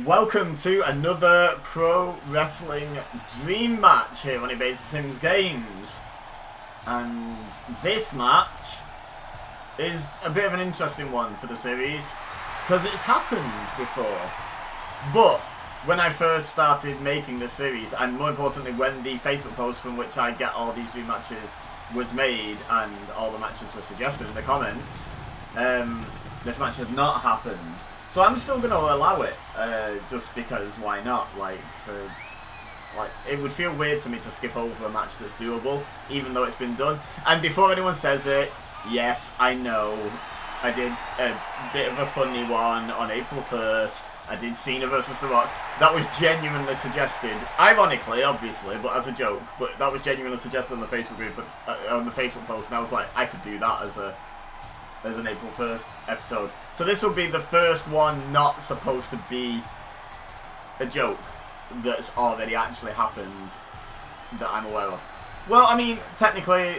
Welcome to another Pro Wrestling Dream Match here on eBay Sims Games. And this match is a bit of an interesting one for the series because it's happened before. But when I first started making the series, and more importantly when the Facebook post from which I get all these dream matches was made and all the matches were suggested in the comments, this match had not happened. So I'm still going to allow it, just because why not? It would feel weird to me to skip over a match that's doable, even though it's been done. And before anyone says it, yes, I know, I did a bit of a funny one on April 1st. I did Cena versus The Rock. That was genuinely suggested, ironically, obviously, but as a joke. But that was genuinely suggested on the Facebook group, on the Facebook post, and I was like, I could do that as an April 1st episode. So this will be the first one not supposed to be a joke that's already actually happened that I'm aware of. Well, I mean, technically,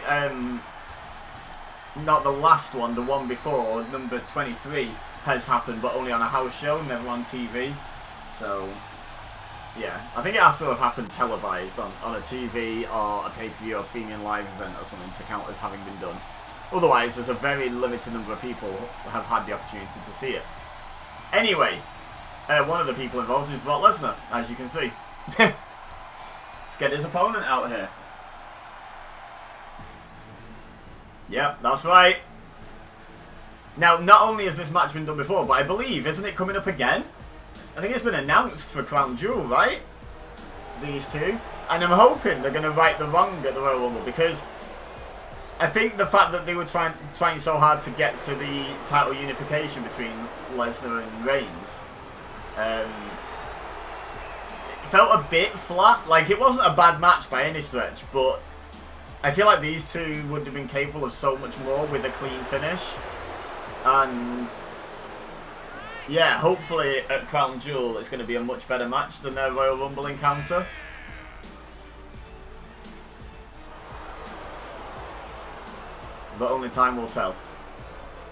not the last one, the one before, number 23, has happened, but only on a house show, never on TV. So, yeah. I think it has to have happened televised on a TV or a pay-per-view or premium live event or something to count as having been done. Otherwise, there's a very limited number of people who have had the opportunity to see it. Anyway, one of the people involved is Brock Lesnar, as you can see. Let's get his opponent out here. Yep, that's right. Now, not only has this match been done before, but I believe, isn't it coming up again? I think it's been announced for Crown Jewel, right? These two. And I'm hoping they're going to right the wrong at the Royal Rumble, because I think the fact that they were trying so hard to get to the title unification between Lesnar and Reigns, it felt a bit flat. Like, it wasn't a bad match by any stretch, but I feel like these two would have been capable of so much more with a clean finish. And yeah, hopefully at Crown Jewel it's going to be a much better match than their Royal Rumble encounter. But only time will tell.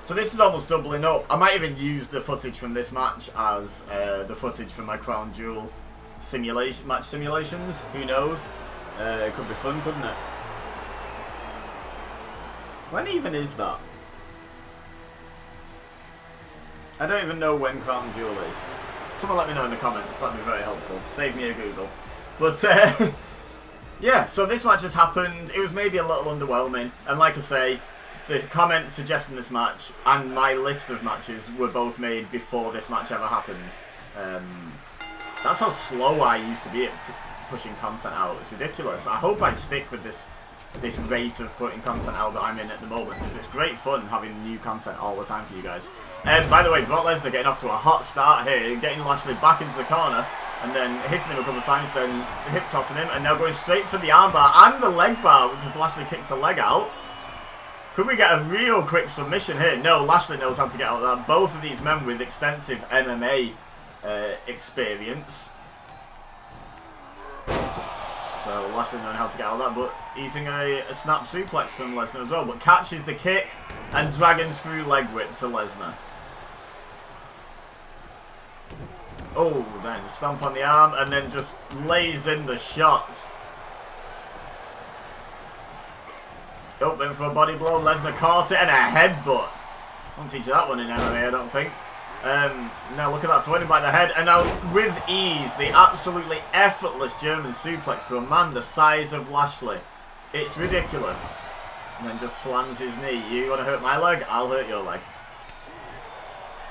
So this is almost doubling up. I might even use the footage from this match as the footage from my Crown Jewel match simulations. Who knows? It could be fun, couldn't it? When even is that? I don't even know when Crown Jewel is. Someone let me know in the comments. That'd be very helpful. Save me a Google. But yeah, so this match has happened. It was maybe a little underwhelming. And like I say, the comments suggesting this match and my list of matches were both made before this match ever happened. That's how slow I used to be at pushing content out. It's ridiculous. I hope I stick with this rate of putting content out that I'm in at the moment, because it's great fun having new content all the time for you guys. By the way, Brock Lesnar getting off to a hot start here, getting Lashley back into the corner, and then hitting him a couple of times, then hip tossing him, and now going straight for the armbar and the leg bar, because Lashley kicked a leg out. Could we get a real quick submission here? No, Lashley knows how to get out of that. Both of these men with extensive MMA experience. So Lashley knowing how to get out of that, but eating a snap suplex from Lesnar as well. But catches the kick and dragon screw leg whip to Lesnar. Oh, then stomp on the arm and then just lays in the shots. Open for a body blow. Lesnar caught it and a headbutt. Won't teach you that one in MMA, I don't think. Now look at that, throwing him by the head, and now with ease, the absolutely effortless German suplex to a man the size of Lashley. It's ridiculous. And then just slams his knee. You want to hurt my leg? I'll hurt your leg.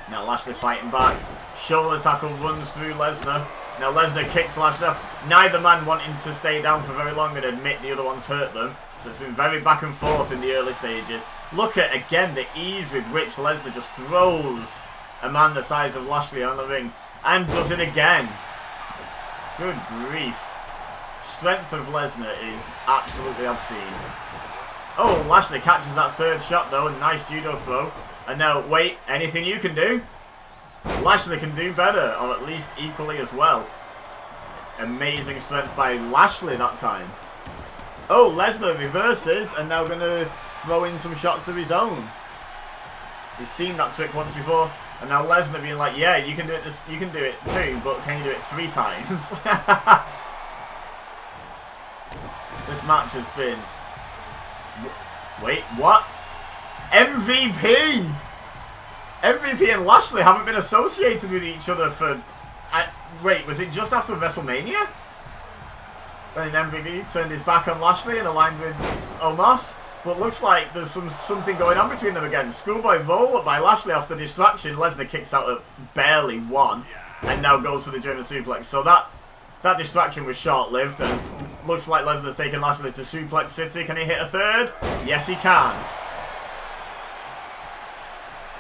Now Lashley fighting back. Shoulder tackle runs through Lesnar. Now Lesnar kicks Lashley off. Neither man wanting to stay down for very long and admit the other one's hurt them. So it's been very back and forth in the early stages. Look at, again, the ease with which Lesnar just throws a man the size of Lashley on the ring. And does it again. Good grief. Strength of Lesnar is absolutely obscene. Oh, Lashley catches that third shot though. Nice judo throw. And now, wait, anything you can do? Lashley can do better, or at least equally as well. Amazing strength by Lashley that time. Oh, Lesnar reverses and now going to throw in some shots of his own. He's seen that trick once before, and now Lesnar being like, yeah, you can do it. You can do it too, but can you do it 3 times? This match has been. Wait, what? MVP. MVP and Lashley haven't been associated with each other for. Wait, was it just after WrestleMania? Then MVP turned his back on Lashley and aligned with Omos. But looks like there's something going on between them again. Schoolboy roll up by Lashley off the distraction. Lesnar kicks out at barely 1. And now goes for the German suplex. So that distraction was short-lived. As looks like Lesnar's taken Lashley to Suplex City. Can he hit a 3rd? Yes, he can.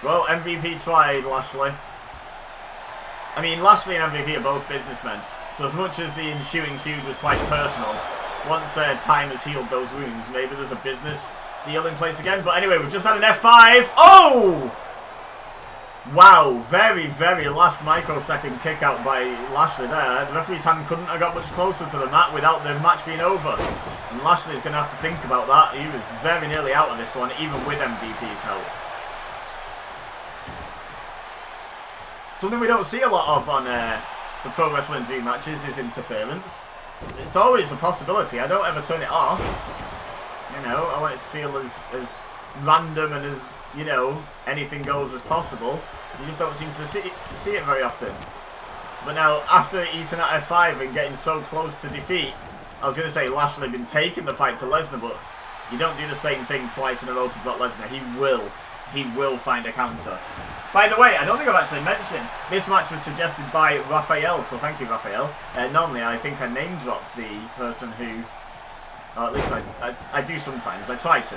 Well, MVP tried Lashley. I mean, Lashley and MVP are both businessmen. So as much as the ensuing feud was quite personal, once time has healed those wounds, maybe there's a business deal in place again. But anyway, we've just had an F5. Oh! Wow, very, very last microsecond kick out by Lashley there. The referee's hand couldn't have got much closer to the mat without the match being over. And Lashley's going to have to think about that. He was very nearly out of this one, even with MVP's help. Something we don't see a lot of on the Pro Wrestling Dream matches is interference. It's always a possibility. I don't ever turn it off. You know, I want it to feel as random and as, you know, anything goes as possible. You just don't seem to see it very often. But now, after eating at F5 and getting so close to defeat, I was going to say Lashley been taking the fight to Lesnar, but you don't do the same thing twice in a row to Brock Lesnar. He will find a counter. By the way, I don't think I've actually mentioned, this match was suggested by Raphael, so thank you, Raphael. Normally, I think I name drop the person who, or at least I do sometimes, I try to,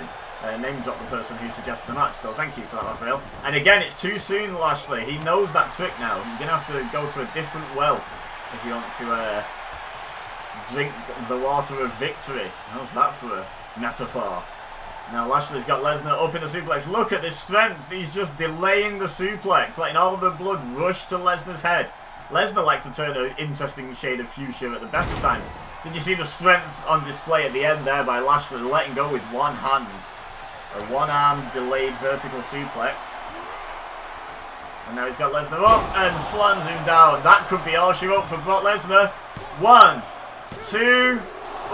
name drop the person who suggested the match, so thank you for that, Raphael. And again, it's too soon, Lashley. He knows that trick now. You're going to have to go to a different well if you want to drink the water of victory. How's that for a metaphor? Now Lashley's got Lesnar up in the suplex. Look at this strength. He's just delaying the suplex, letting all of the blood rush to Lesnar's head. Lesnar likes to turn an interesting shade of fuchsia at the best of times. Did you see the strength on display at the end there by Lashley letting go with one hand? A one-arm delayed vertical suplex. And now he's got Lesnar up and slams him down. That could be all she wrote for Brock Lesnar. 1, 2...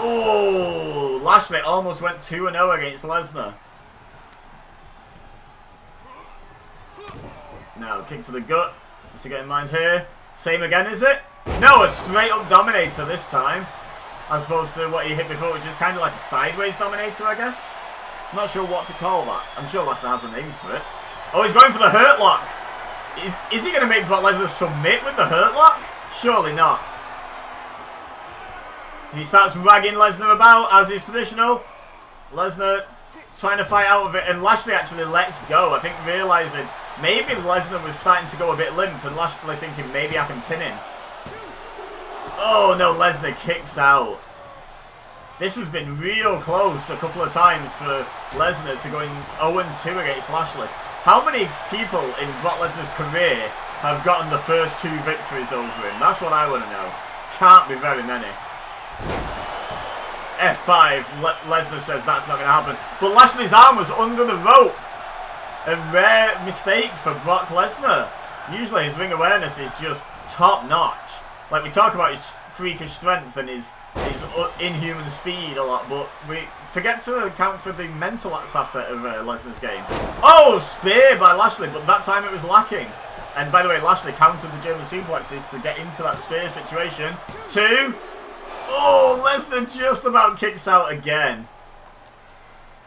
Oh, Lashley almost went 2-0 against Lesnar. Now, kick to the gut. What's he got in mind here? Same again, is it? No, a straight up Dominator this time. As opposed to what he hit before, which is kind of like a sideways Dominator, I guess. Not sure what to call that. I'm sure Lashley has a name for it. Oh, he's going for the Hurt Lock. Is he going to make Brock Lesnar submit with the Hurt Lock? Surely not. He starts ragging Lesnar about, as is traditional. Lesnar trying to fight out of it, and Lashley actually lets go. I think realising maybe Lesnar was starting to go a bit limp, and Lashley thinking maybe I can pin him. Oh no, Lesnar kicks out. This has been real close a couple of times for Lesnar to going 0-2 against Lashley. How many people in Brock Lesnar's career have gotten the first 2 victories over him? That's what I want to know. Can't be very many. F5, Lesnar says that's not going to happen. But Lashley's arm was under the rope. A rare mistake for Brock Lesnar. Usually his ring awareness is just top notch. Like, we talk about his freakish strength and his inhuman speed a lot, but we forget to account for the mental facet of Lesnar's game. Oh, spear by Lashley, but that time it was lacking. And by the way, Lashley countered the German suplexes to get into that spear situation. 2. Oh, Lesnar just about kicks out again.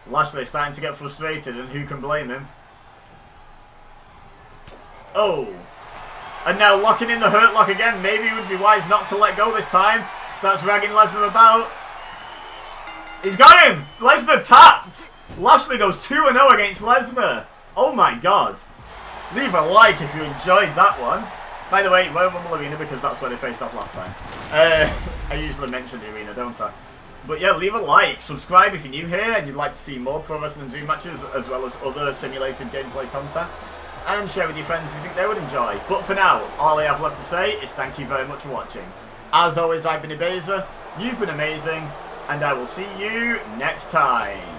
Lashley starting to get frustrated, and who can blame him? Oh. And now locking in the Hurt Lock again. Maybe it would be wise not to let go this time. Starts ragging Lesnar about. He's got him! Lesnar tapped! Lashley goes 2-0 against Lesnar. Oh my god. Leave a like if you enjoyed that one. By the way, Royal Rumble Arena, because that's where they faced off last time. I usually mention the arena, don't I? But yeah, leave a like, subscribe if you're new here and you'd like to see more Pro Wrestling Dream matches, as well as other simulated gameplay content. And share with your friends if you think they would enjoy. But for now, all I have left to say is thank you very much for watching. As always, I've been Ibeza, you've been amazing, and I will see you next time.